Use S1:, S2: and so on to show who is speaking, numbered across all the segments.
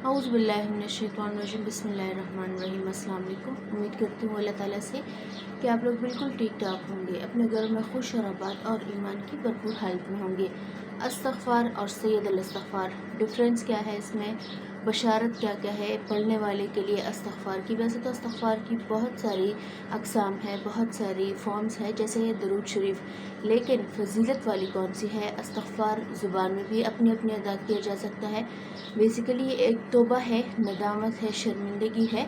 S1: औज़ु बिल्लाहि मिनश्शैतानिर्रजीम बिस्मिल्लाहिर्रहमानिर्रहीम। अस्सलाम वालेकुम। उम्मीद करती हूँ अल्लाह ताला से कि आप लोग बिल्कुल ठीक ठाक होंगे, अपने घर में खुश और आबाद और ईमान की भरपूर हालत में होंगे। इस्तग़फ़ार और सैयद अल इस्तग़फ़ार, डिफरेंस क्या है इसमें, बशारत क्या क्या है पढ़ने वाले के लिए इस्तग़फ़ार की। वैसे तो इस्तग़फ़ार की बहुत सारी अक़साम है, बहुत सारी फॉर्म्स है, जैसे ये दरूद शरीफ, लेकिन फजीलत वाली कौन सी है? इस्तग़फ़ार ज़ुबान में भी अपनी अपनी अदा किया जा सकता है। बेसिकली ये एक तौबा है, नदामत है, शर्मिंदगी है,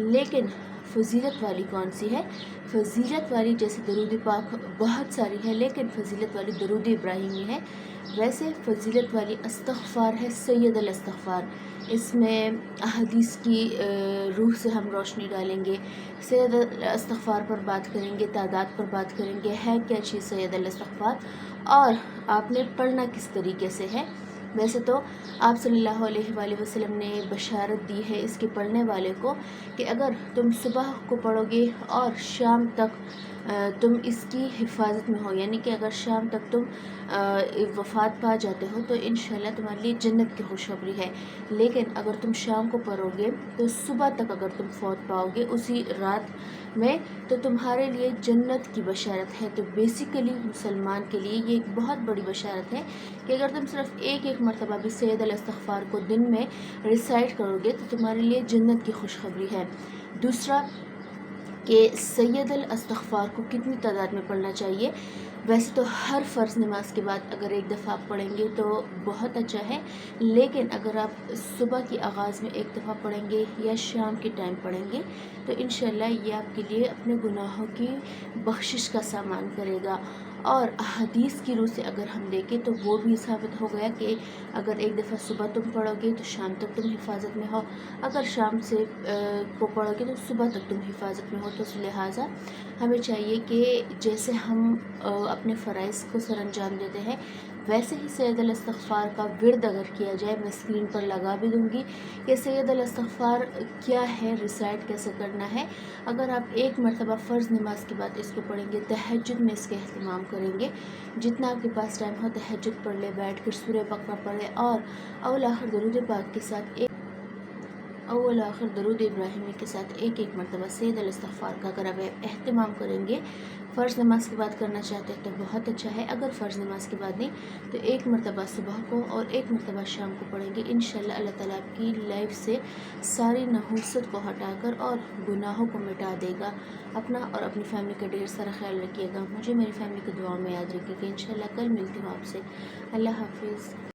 S1: लेकिन फजीलत वाली कौन सी है? फजीलत वाली जैसे दरूद पाक बहुत सारी है, लेकिन फजीलत वाली दरूद इब्राहिमी है। वैसे फजीलत वाली इस्तग़फ़ार है सैयद अल इस्तग़फ़ार। इसमें अहदीस की रूह से हम रोशनी डालेंगे, सैयद अल इस्तग़फ़ार पर बात करेंगे, तादाद पर बात करेंगे, है क्या चीज़ सैयद अल इस्तग़फ़ार और आपने पढ़ना किस तरीके से है। वैसे तो आप सल्लल्लाहु अलैहि वसल्लम ने बशारत दी है इसके पढ़ने वाले को कि अगर तुम सुबह को पढ़ोगे और शाम तक तुम इसकी हिफाजत में हो, यानी कि अगर शाम तक तुम वफ़ात पा जाते हो तो इंशाल्लाह तुम्हारे लिए जन्नत की खुशखबरी है। लेकिन अगर तुम शाम को पढ़ोगे तो सुबह तक अगर तुम फौत पाओगे उसी रात में, तो तुम्हारे लिए जन्नत की बशारत है। तो बेसिकली मुसलमान के लिए ये एक बहुत बड़ी बशारत है कि अगर तुम सिर्फ एक मरतबा भी सैयद अल इस्तग़फ़ार को दिन में रिसाइट करोगे तो तुम्हारे लिए जन्नत की खुशखबरी है। दूसरा कि सैयद अल इस्तग़फ़ार को कितनी तादाद में पढ़ना चाहिए। वैसे तो हर फ़र्ज़ नमाज के बाद अगर एक दफ़ा आप पढ़ेंगे तो बहुत अच्छा है, लेकिन अगर आप सुबह की आगाज़ में एक दफ़ा पढ़ेंगे या शाम के टाइम पढ़ेंगे तो इंशाल्लाह ये आपके लिए अपने गुनाहों की बख्शिश का सामान करेगा। और हदीस की रूह से अगर हम देखें तो वो भी साबित हो गया कि अगर एक दफ़ा सुबह तुम पढ़ोगे तो शाम तक तुम हिफाजत में हो, अगर शाम से को पढ़ोगे तो सुबह तक तुम हिफाजत में हो। तो लिहाजा हमें चाहिए कि जैसे हम अपने फ़राइज़ को सरअंजाम देते हैं, वैसे ही सैयद अल इस्तग़फ़ार का विर्द अगर किया जाए, मैं स्क्रीन पर लगा भी दूँगी कि सैयद अल इस्तग़फ़ार क्या है, रिसाइट कैसे करना है। अगर आप एक मरतबा फ़र्ज़ नमाज के बाद इसको पढ़ेंगे, तहज्जुद में इसका अहतमाम करेंगे, जितना आपके पास टाइम हो तहज्जुद पढ़ ले, बैठ कर सूरह बक़रा पढ़े और अव्वल आखिर दरूद पाक के साथ अव्वल आखिर दरूद इब्राहिमी के साथ एक मरतबा सैयद अल इस्तग़फ़ार का अगर आप एहतमाम करेंगे, फ़र्ज़ नमाज के बाद करना चाहते हैं तो बहुत अच्छा है। अगर फ़र्ज़ नमाज के बाद नहीं तो एक मरतबा सुबह को और एक मरतबा शाम को पढ़ेंगे, इंशाल्लाह अल्लाह ताला आपकी लाइफ से सारी नहूसत को हटाकर और गुनाहों को मिटा देगा। अपना और अपनी फैमिली का ढेर सारा ख्याल रखिएगा। मुझे मेरी फैमिली की दुआ में याद रखिएगा। इंशाल्लाह कल मिलती हूँ आपसे। अल्लाह हाफ़िज़।